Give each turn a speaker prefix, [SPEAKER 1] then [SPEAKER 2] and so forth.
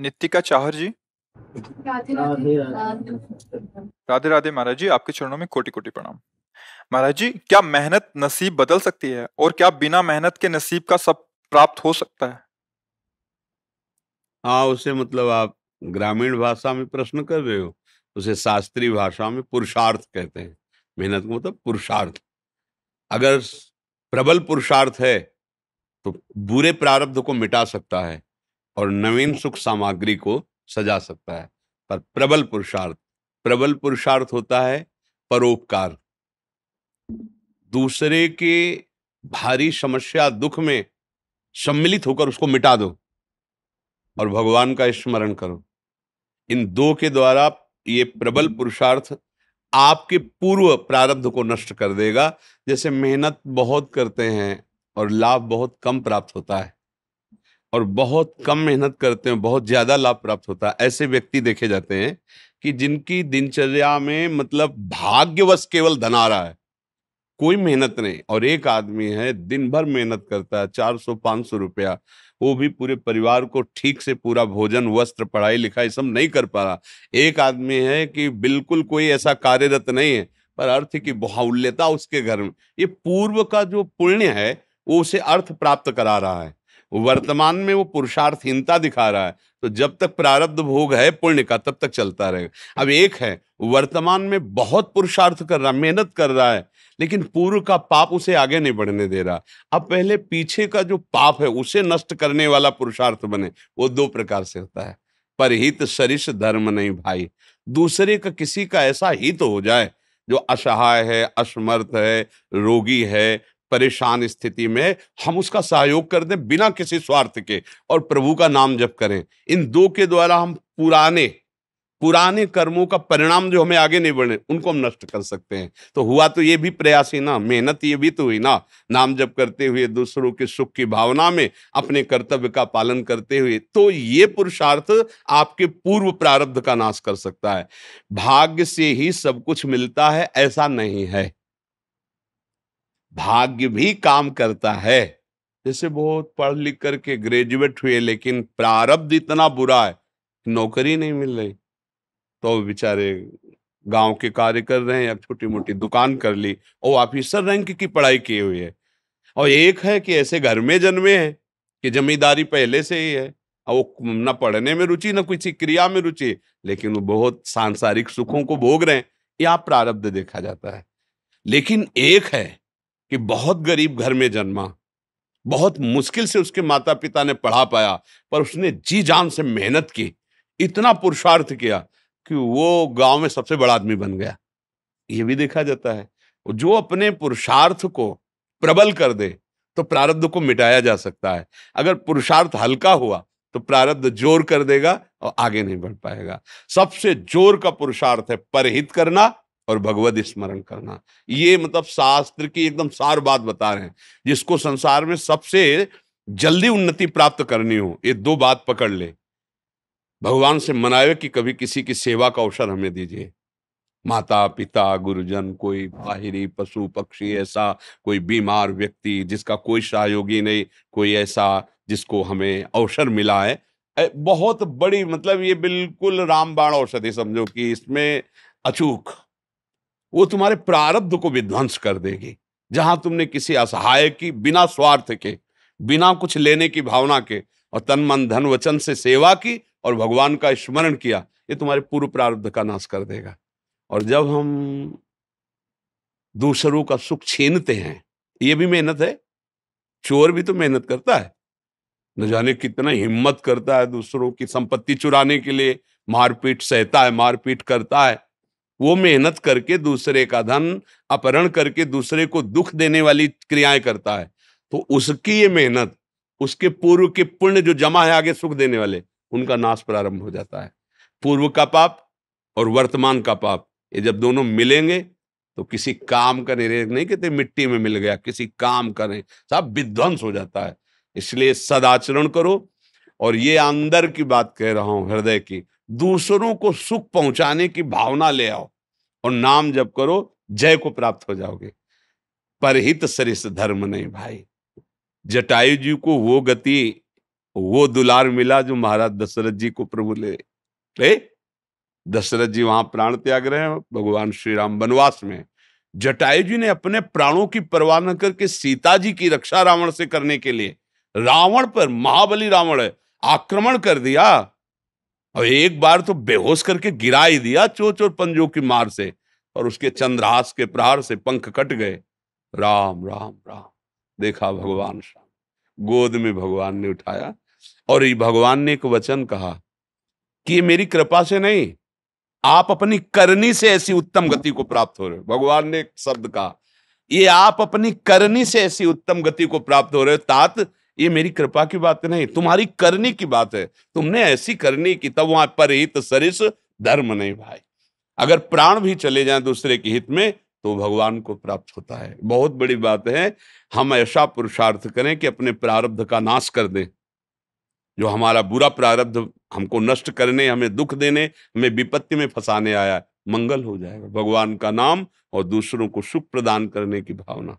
[SPEAKER 1] नित्तिका चाहर जी।
[SPEAKER 2] राधे
[SPEAKER 3] राधे
[SPEAKER 2] राधे।
[SPEAKER 3] राधे।
[SPEAKER 1] राधे राधे महाराज जी, आपके चरणों में कोटि कोटि प्रणाम। महाराज जी, क्या मेहनत नसीब बदल सकती है और क्या बिना मेहनत के नसीब का सब प्राप्त हो सकता है?
[SPEAKER 3] हाँ, उसे मतलब आप ग्रामीण भाषा में प्रश्न कर रहे हो, उसे शास्त्रीय भाषा में पुरुषार्थ कहते हैं। मेहनत का मतलब पुरुषार्थ। अगर प्रबल पुरुषार्थ है तो बुरे प्रारब्ध को मिटा सकता है और नवीन सुख सामग्री को सजा सकता है। पर प्रबल पुरुषार्थ होता है परोपकार। दूसरे के भारी समस्या दुख में सम्मिलित होकर उसको मिटा दो और भगवान का स्मरण करो। इन दो के द्वारा ये प्रबल पुरुषार्थ आपके पूर्व प्रारब्ध को नष्ट कर देगा। जैसे मेहनत बहुत करते हैं और लाभ बहुत कम प्राप्त होता है, और बहुत कम मेहनत करते हैं बहुत ज्यादा लाभ प्राप्त होता है। ऐसे व्यक्ति देखे जाते हैं कि जिनकी दिनचर्या में मतलब भाग्यवश केवल धन आ रहा है, कोई मेहनत नहीं। और एक आदमी है दिन भर मेहनत करता है, 400-500 रुपया, वो भी पूरे परिवार को ठीक से पूरा भोजन वस्त्र पढ़ाई लिखाई सब नहीं कर पा रहा। एक आदमी है कि बिल्कुल कोई ऐसा कार्यरत नहीं है, पर अर्थ की बाहुल्यता उसके घर में, ये पूर्व का जो पुण्य है वो उसे अर्थ प्राप्त करा रहा है। वर्तमान में वो पुरुषार्थहीनता दिखा रहा है, तो जब तक प्रारब्ध भोग है पुण्य का तब तक चलता रहेगा। अब एक है वर्तमान में बहुत पुरुषार्थ कर रहा, मेहनत कर रहा है, लेकिन पूर्व का पाप उसे आगे नहीं बढ़ने दे रहा। अब पहले पीछे का जो पाप है उसे नष्ट करने वाला पुरुषार्थ बने। वो दो प्रकार से होता है। परहित सरिस धर्म नहीं भाई। दूसरे का किसी का ऐसा हित हो जाए जो असहाय है, असमर्थ है, रोगी है, परेशान स्थिति में, हम उसका सहयोग कर दें बिना किसी स्वार्थ के और प्रभु का नाम जप करें। इन दो के द्वारा हम पुराने पुराने कर्मों का परिणाम जो हमें आगे नहीं बढ़े उनको हम नष्ट कर सकते हैं। तो हुआ तो ये भी प्रयास ही ना, मेहनत ये भी तो हुई ना। नाम जप करते हुए दूसरों के सुख की भावना में अपने कर्तव्य का पालन करते हुए, तो ये पुरुषार्थ आपके पूर्व प्रारब्ध का नाश कर सकता है। भाग्य से ही सब कुछ मिलता है ऐसा नहीं है, भाग्य भी काम करता है। जैसे बहुत पढ़ लिख करके ग्रेजुएट हुए लेकिन प्रारब्ध इतना बुरा है, नौकरी नहीं मिल रही, तो बेचारे गांव के कार्य कर रहे हैं या छोटी मोटी दुकान कर ली, और ऑफिसर रैंक की पढ़ाई किए हुए है। और एक है कि ऐसे घर में जन्मे हैं कि जमींदारी पहले से ही है, और वो न पढ़ने में रुचि न किसी क्रिया में रुचि, लेकिन वो बहुत सांसारिक सुखों को भोग रहे हैं। यहाँ प्रारब्ध देखा जाता है। लेकिन एक है कि बहुत गरीब घर में जन्मा, बहुत मुश्किल से उसके माता पिता ने पढ़ा पाया, पर उसने जी जान से मेहनत की, इतना पुरुषार्थ किया कि वो गांव में सबसे बड़ा आदमी बन गया। ये भी देखा जाता है। जो अपने पुरुषार्थ को प्रबल कर दे तो प्रारब्ध को मिटाया जा सकता है। अगर पुरुषार्थ हल्का हुआ तो प्रारब्ध जोर कर देगा और आगे नहीं बढ़ पाएगा। सबसे जोर का पुरुषार्थ है परहित करना और भगवत स्मरण करना। ये मतलब शास्त्र की एकदम सार बात बता रहे हैं। जिसको संसार में सबसे जल्दी उन्नति प्राप्त करनी हो, ये दो बात पकड़ ले। भगवान से मनावे कि कभी किसी की सेवा का अवसर हमें दीजिए। माता पिता गुरुजन, कोई बाहरी पशु पक्षी, ऐसा कोई बीमार व्यक्ति जिसका कोई सहयोगी नहीं, कोई ऐसा जिसको हमें अवसर मिला है, बहुत बड़ी मतलब ये बिल्कुल रामबाण औषधि समझो कि इसमें अचूक वो तुम्हारे प्रारब्ध को विध्वंस कर देगी। जहां तुमने किसी असहाय की बिना स्वार्थ के, बिना कुछ लेने की भावना के और तन मन धन वचन से सेवा की और भगवान का स्मरण किया, ये तुम्हारे पूर्व प्रारब्ध का नाश कर देगा। और जब हम दूसरों का सुख छीनते हैं, ये भी मेहनत है। चोर भी तो मेहनत करता है, न जाने कितना हिम्मत करता है दूसरों की संपत्ति चुराने के लिए, मारपीट सहता है, मारपीट करता है। वो मेहनत करके दूसरे का धन अपहरण करके दूसरे को दुख देने वाली क्रियाएं करता है, तो उसकी ये मेहनत, उसके पूर्व के पुण्य जो जमा है आगे सुख देने वाले, उनका नाश प्रारंभ हो जाता है। पूर्व का पाप और वर्तमान का पाप, ये जब दोनों मिलेंगे तो किसी काम का नहीं कहते मिट्टी में मिल गया, किसी काम का नहीं, सब विध्वंस हो जाता है। इसलिए सदाचरण करो। और ये अंदर की बात कह रहा हूं, हृदय की, दूसरों को सुख पहुंचाने की भावना ले आओ और नाम जप करो, जय को प्राप्त हो जाओगे। परहित सरिस धर्म नहीं भाई। जटायु जी को वो गति वो दुलार मिला जो महाराज दशरथ जी को प्रभु ले। दशरथ जी वहां प्राण त्याग रहे हैं, भगवान श्री राम वनवास में। जटायु जी ने अपने प्राणों की परवाह न करके सीता जी की रक्षा रावण से करने के लिए रावण पर, महाबली रावण है, आक्रमण कर दिया और एक बार तो बेहोश करके गिरा ही दिया चोंच और पंजों की मार से, और उसके चंद्रहास के प्रहार से पंख कट गए। राम राम राम। देखा भगवान श्याम, गोद में भगवान ने उठाया और ये भगवान ने एक वचन कहा कि ये मेरी कृपा से नहीं, आप अपनी करनी से ऐसी उत्तम गति को प्राप्त हो रहे हो। भगवान ने एक शब्द कहा, ये आप अपनी करनी से ऐसी उत्तम गति को प्राप्त हो रहे हो। तात ये मेरी कृपा की बात नहीं, तुम्हारी करनी की बात है। तुमने ऐसी करनी की, तब वहां परहित सरिस धर्म नहीं भाई। अगर प्राण भी चले जाएं दूसरे के हित में तो भगवान को प्राप्त होता है। बहुत बड़ी बात है। हम ऐसा पुरुषार्थ करें कि अपने प्रारब्ध का नाश कर दें। जो हमारा बुरा प्रारब्ध हमको नष्ट करने, हमें दुख देने, हमें विपत्ति में फंसाने आया, मंगल हो जाएगा। भगवान का नाम और दूसरों को सुख प्रदान करने की भावना।